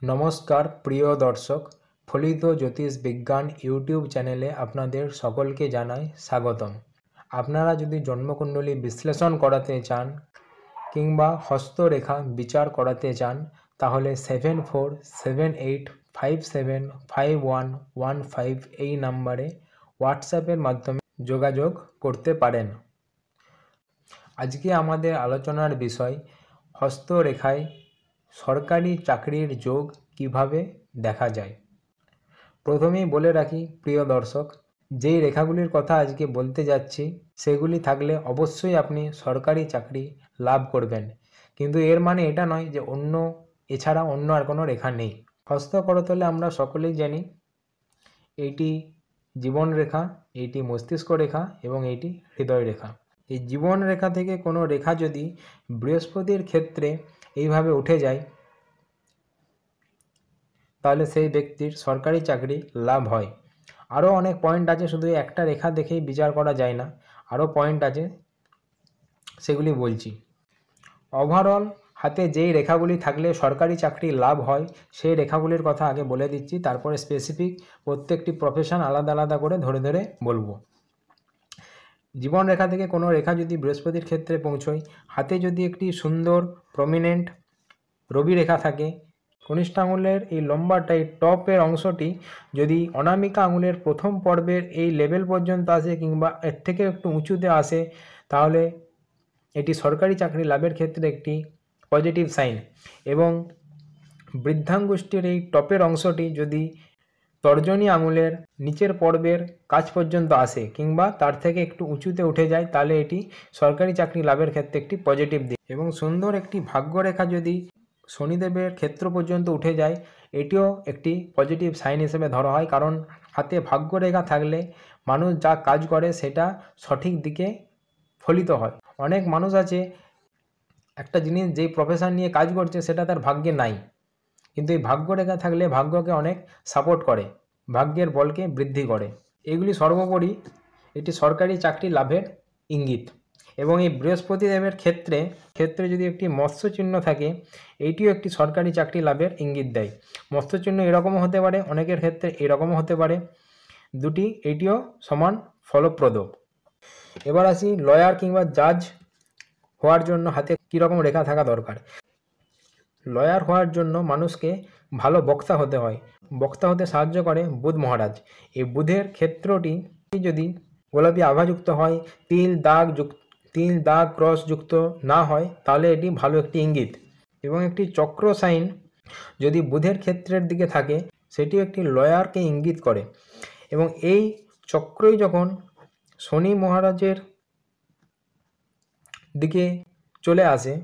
नमस्कार प्रिय दर्शक फलित ज्योतिष विज्ञान यूट्यूब चैनेले आपनादेर सकलके जानाई स्वागतम। आपनारा यदि जन्मकुंडली विश्लेषण कराते चान किंबा हस्तरेखा विचार कराते चान ताहले 7478575115 এই নম্বরে হোয়াটসঅ্যাপের মাধ্যমে যোগাযোগ করতে পারেন। আজকে আমাদের আলোচনার বিষয় হস্তরেখায় সরকারি চাকরির যোগ কিভাবে দেখা যায়। প্রথমেই বলে রাখি প্রিয় দর্শক, যেই রেখাগুলির কথা আজকে বলতে যাচ্ছি সেগুলি থাকলে অবশ্যই আপনি সরকারি চাকরি লাভ করবেন, কিন্তু এর মানে এটা নয় যে এছাড়া অন্য আর কোনো রেখা নেই। হস্ত করতলে আমরা সকলেই জানি এইটি জীবন রেখা, এইটি মস্তিষ্ক রেখা এবং এইটি হৃদয় রেখা। এই জীবন রেখা থেকে কোনো রেখা যদি বৃহস্পতির ক্ষেত্রে এইভাবে উঠে যায় তাহলে সেই ব্যক্তির সরকারি চাকরি লাভ হয়। আরও অনেক পয়েন্ট আছে, শুধু একটা রেখা দেখেই বিচার করা যায় না, আরও পয়েন্ট আছে, সেগুলি বলছি। ওভারঅল হাতে যেই রেখাগুলি থাকলে সরকারি চাকরি লাভ হয় সেই রেখাগুলির কথা আগে বলে দিচ্ছি, তারপরে স্পেসিফিক প্রত্যেকটি প্রফেশন আলাদা আলাদা করে ধরে ধরে বলবো। জীবন রেখা থেকে কোনো রেখা যদি বৃহস্পতির ক্ষেত্রে পৌঁছয়, হাতে যদি একটি সুন্দর প্রমিনেন্ট রবি রেখা থাকে, কনিষ্ঠ আঙুলের এই লম্বাটাই টপের অংশটি যদি অনামিকা আঙুলের প্রথম পর্বের এই লেভেল পর্যন্ত আসে কিংবা এর থেকে একটু উঁচুতে আসে, তাহলে এটি সরকারি চাকরি লাভের ক্ষেত্রে একটি পজিটিভ সাইন। এবং বৃদ্ধাঙ্গুষ্ঠীর এই টপের অংশটি যদি তর্জনী আঙুলের নিচের পর্বের কাছ পর্যন্ত আসে কিংবা তার থেকে একটু উঁচুতে উঠে যায়, তাহলে এটি সরকারি চাকরি লাভের ক্ষেত্রে একটি পজিটিভ দিক। এবং সুন্দর একটি ভাগ্যরেখা যদি শনিদেবের ক্ষেত্র পর্যন্ত উঠে যায়, এটিও একটি পজিটিভ সাইন হিসেবে ধরা হয়, কারণ হাতে ভাগ্যরেখা থাকলে মানুষ যা কাজ করে সেটা সঠিক দিকে ফলিত হয়। অনেক মানুষ আছে একটা জিনিস যেই প্রফেশন নিয়ে কাজ করছে সেটা তার ভাগ্যে নাই, কিন্তু এই ভাগ্যরেখা থাকলে ভাগ্যকে অনেক সাপোর্ট করে, ভাগ্যের বলকে বৃদ্ধি করে। এগুলি সর্বোপরি এটি সরকারি চাকরি লাভের ইঙ্গিত। এবং এই বৃহস্পতি দেবের ক্ষেত্রে যদি একটি মৎস্য চিহ্ন থাকে, এইটিও একটি সরকারি চাকরি লাভের ইঙ্গিত দেয়। মৎস্য চিহ্ন এরকমও হতে পারে, অনেকের ক্ষেত্রে এরকমও হতে পারে, দুটি এইটিও সমান ফলপ্রদ। এবার আসি লয়ার কিংবা জাজ হওয়ার জন্য হাতে কীরকম রেখা থাকা দরকার। লয়ার হওয়ার জন্য মানুষকে ভালো বক্তা হতে হয়। বক্তা হতে সাহায্য করে বুধ মহারাজ। এই বুধের ক্ষেত্রটি যদি গোলাপি আভাযুক্ত হয়, তিল দাগ ক্রস যুক্ত না হয়, তাহলে এটি ভালো একটি ইঙ্গিত। এবং একটি চক্র সাইন যদি বুধের ক্ষেত্রের দিকে থাকে, সেটি একটি লয়ারকে ইঙ্গিত করে। এবং এই চক্রই যখন শনি মহারাজের দিকে চলে আসে,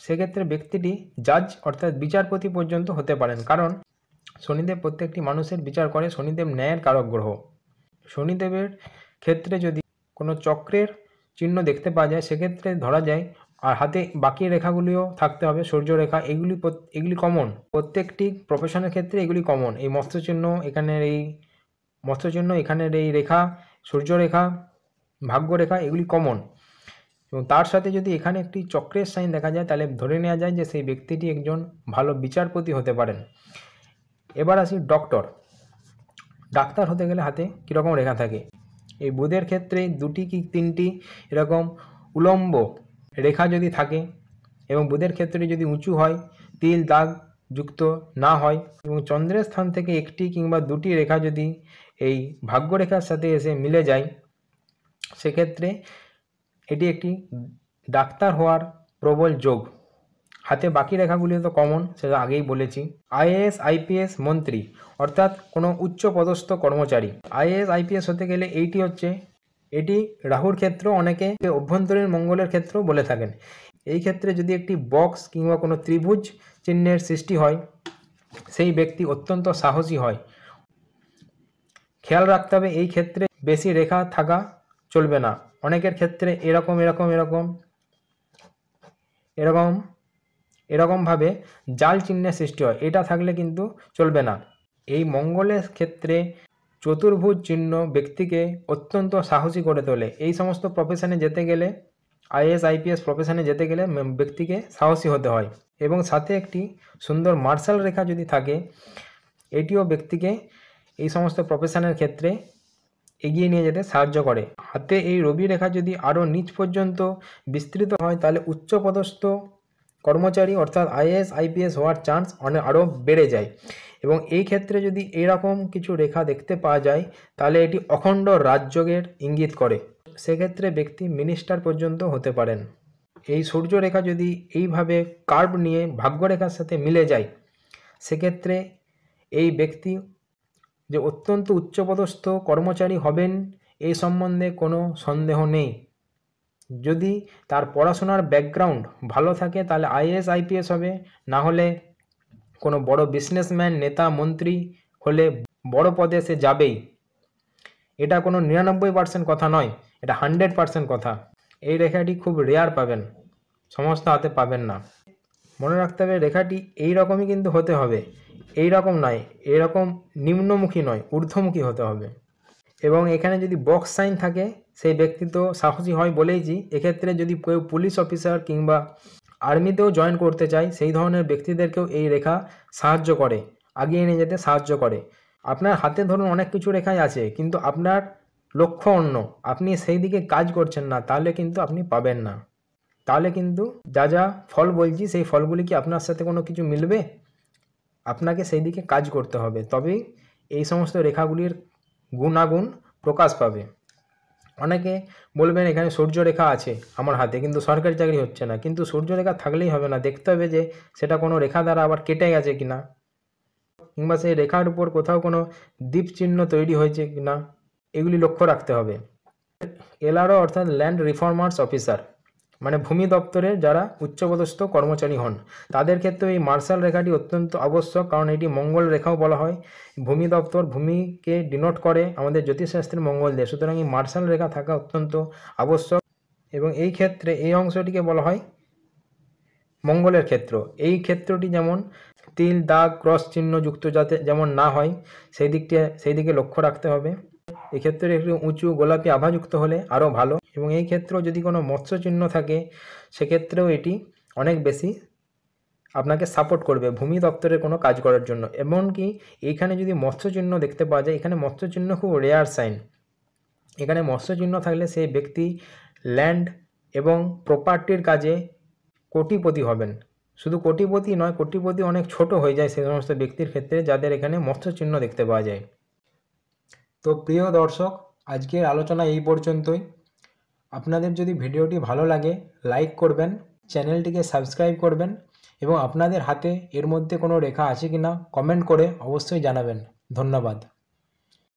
সেক্ষেত্রে ব্যক্তিটি জাজ অর্থাৎ বিচারপতি পর্যন্ত হতে পারেন, কারণ শনিদেব প্রত্যেকটি মানুষের বিচার করে। শনিদেব ন্যায়ের কারক গ্রহ। শনিদেবের ক্ষেত্রে যদি কোনো চক্রের চিহ্ন দেখতে পাওয়া যায়, সেক্ষেত্রে ধরা যায়। আর হাতে বাকি রেখাগুলিও থাকতে হবে, সূর্যরেখা, এগুলি কমন, প্রত্যেকটি প্রফেশনের ক্ষেত্রে এগুলি কমন। এই মৎস্যচিহ্ন, এখানের এই মৎস্যচিহ্ন, এখানের এই রেখা, সূর্যরেখা, ভাগ্যরেখা, এগুলি কমন। এবং তার সাথে যদি এখানে একটি চক্রের সাইন দেখা যায়, তাহলে ধরে নেওয়া যায় যে সেই ব্যক্তিটি একজন ভালো বিচারপতি হতে পারেন। এবার আসি ডাক্তার হতে গেলে হাতে কীরকম রেখা থাকে। এই বুধের ক্ষেত্রে দুটি কি তিনটি এরকম উলম্ব রেখা যদি থাকে এবং বুধের ক্ষেত্রে যদি উঁচু হয়, তিল দাগ যুক্ত না হয়, এবং চন্দ্রের স্থান থেকে একটি কিংবা দুটি রেখা যদি এই ভাগ্যরেখার সাথে এসে মিলে যায়, সেক্ষেত্রে এটি একটি ডাক্তার হওয়ার প্রবল যোগ। হাতে বাকি রেখাগুলি তো কমন, সেটা আগেই বলেছি। আইএএস আইপিএস মন্ত্রী অর্থাৎ কোনো উচ্চ পদস্থ কর্মচারী। আইএএস আইপিএস হতে গেলে এটি রাহুর ক্ষেত্র, অনেকে অভ্যন্তরীণ মঙ্গলের ক্ষেত্র বলে থাকেন। এই ক্ষেত্রে যদি একটি বক্স কিংবা কোনো ত্রিভুজ চিহ্নের সৃষ্টি হয়, সেই ব্যক্তি অত্যন্ত সাহসী হয়। খেয়াল রাখতে হবে এই ক্ষেত্রে বেশি রেখা থাকা চলবে না। অনেকের ক্ষেত্রে এরকমভাবে জাল চিহ্নের সৃষ্টি হয়, এটা থাকলে কিন্তু চলবে না। এই মঙ্গলের ক্ষেত্রে চতুর্ভুজ চিহ্ন ব্যক্তিকে অত্যন্ত সাহসী করে তোলে। এই সমস্ত প্রফেশনে যেতে গেলে, আইএএস আইপিএস প্রফেশনে যেতে গেলে ব্যক্তিকে সাহসী হতে হয়। এবং সাথে একটি সুন্দর মার্শাল রেখা যদি থাকে, এটিও ব্যক্তিকে এই সমস্ত প্রফেশনের ক্ষেত্রে এগিয়ে নিয়ে যেতে সাহায্য করে। হাতে এই রবি রেখা যদি আরও নিচ পর্যন্ত বিস্তৃত হয় তাহলে উচ্চপদস্থ কর্মচারী অর্থাৎ আইএএস আইপিএস হওয়ার চান্স আরও বেড়ে যায়। এবং এই ক্ষেত্রে যদি এরকম কিছু রেখা দেখতে পাওয়া যায় তাহলে এটি অখণ্ড রাজযোগের ইঙ্গিত করে। সেক্ষেত্রে ব্যক্তি মিনিস্টার পর্যন্ত হতে পারেন। এই সূর্য রেখা যদি এইভাবে কার্ভ নিয়ে ভাগ্যরেখার সাথে মিলে যায়, সেক্ষেত্রে এই ব্যক্তি যে অত্যন্ত উচ্চপদস্থ কর্মচারী হবেন এই সম্বন্ধে কোনো সন্দেহ নেই। যদি তার পড়াশোনার ব্যাকগ্রাউন্ড ভালো থাকে তাহলে আইএএস আইপিএস হবে, না হলে কোনো বড় বিজনেসম্যান নেতা মন্ত্রী হলে বড় পদে সে যাবেই। এটা কোনো 99% কথা নয়, এটা 100% কথা। এই রেখাটি খুব রেয়ার পাবেন, সমস্ত হাতে পাবেন না। মনে রাখতে হবে রেখাটি এই রকমই কিন্তু হতে হবে, এই রকম নয়, এরকম নিম্নমুখী নয়, ঊর্ধ্বমুখী হতে হবে। এবং এখানে যদি বক্স সাইন থাকে সেই ব্যক্তি তো সাহসী হয় বলেইছি। এক্ষেত্রে যদি কেউ পুলিশ অফিসার কিংবা আর্মিতেও জয়েন করতে চায় সেই ধরনের ব্যক্তিদেরকেও এই রেখা সাহায্য করে, এগিয়ে নিয়ে যেতে সাহায্য করে। আপনার হাতে ধরুন অনেক কিছু রেখাই আছে কিন্তু আপনার লক্ষ্য অন্য, আপনি সেই দিকে কাজ করছেন না, তাহলে কিন্তু আপনি পাবেন না। তাহলে কিন্তু যা যা ফল বলছি সেই ফলগুলি কি আপনার সাথে কোনো কিছু মিলবে? আপনাকে সেই দিকে কাজ করতে হবে, তবেই এই সমস্ত রেখাগুলির গুণাগুণ প্রকাশ পাবে। অনেকে বলবেন এখানে সূর্য রেখা আছে আমার হাতে কিন্তু সরকারি চাকরি হচ্ছে না, কিন্তু সূর্য রেখা থাকলেই হবে না, দেখতে হবে যে সেটা কোনো রেখা দ্বারা আবার কেটে গেছে কিনা, কিংবা সেই রেখার উপর কোথাও কোনো দ্বীপ চিহ্ন তৈরি হয়েছে কিনা, এগুলি লক্ষ্য রাখতে হবে। এলআরও অর্থাৎ ল্যান্ড রিফর্মার্স অফিসার, মানে ভূমি দপ্তরের যারা উচ্চপদস্থ কর্মচারী হন তাদের ক্ষেত্রে এই মার্শাল রেখাটি অত্যন্ত আবশ্যক, কারণ এটি মঙ্গল রেখাও বলা হয়। ভূমি দপ্তর ভূমিকে ডিনোট করে আমাদের জ্যোতিষশাস্ত্রের মঙ্গল দেশ, সুতরাং এই মার্শাল রেখা থাকা অত্যন্ত আবশ্যক। এবং এই ক্ষেত্রে এই অংশটিকে বলা হয় মঙ্গলের ক্ষেত্র। এই ক্ষেত্রটি যেমন তিল দাগ ক্রস চিহ্ন যুক্ত যাতে যেমন না হয় সেই দিকে লক্ষ্য রাখতে হবে। এক্ষেত্রে একটু উঁচু গোলাপি আভাযুক্ত হলে আরও ভালো। এবং এই ক্ষেত্রেও যদি কোনো মৎস্য চিহ্ন থাকে সেক্ষেত্রেও এটি অনেক বেশি আপনাকে সাপোর্ট করবে ভূমি দপ্তরের কোনো কাজ করার জন্য। এমনকি এইখানে যদি মৎস্য চিহ্ন দেখতে পাওয়া যায়, এখানে মৎস্য চিহ্ন খুব রেয়ার সাইন। এখানে মৎস্য চিহ্ন থাকলে সেই ব্যক্তি ল্যান্ড এবং প্রপার্টির কাজে কোটিপতি হবেন। শুধু কোটিপতি নয়, কোটিপতি অনেক ছোট হয়ে যায় সেই সমস্ত ব্যক্তির ক্ষেত্রে যাদের এখানে মৎস্য চিহ্ন দেখতে পাওয়া যায়। তো প্রিয় দর্শক, আজকের আলোচনা এই পর্যন্তই। আপনাদের যদি ভিডিওটি ভালো লাগে লাইক করবেন, চ্যানেলটিকে সাবস্ক্রাইব করবেন এবং আপনাদের হাতে এর মধ্যে কোনো রেখা আছে কিনা কমেন্ট করে অবশ্যই জানাবেন। ধন্যবাদ।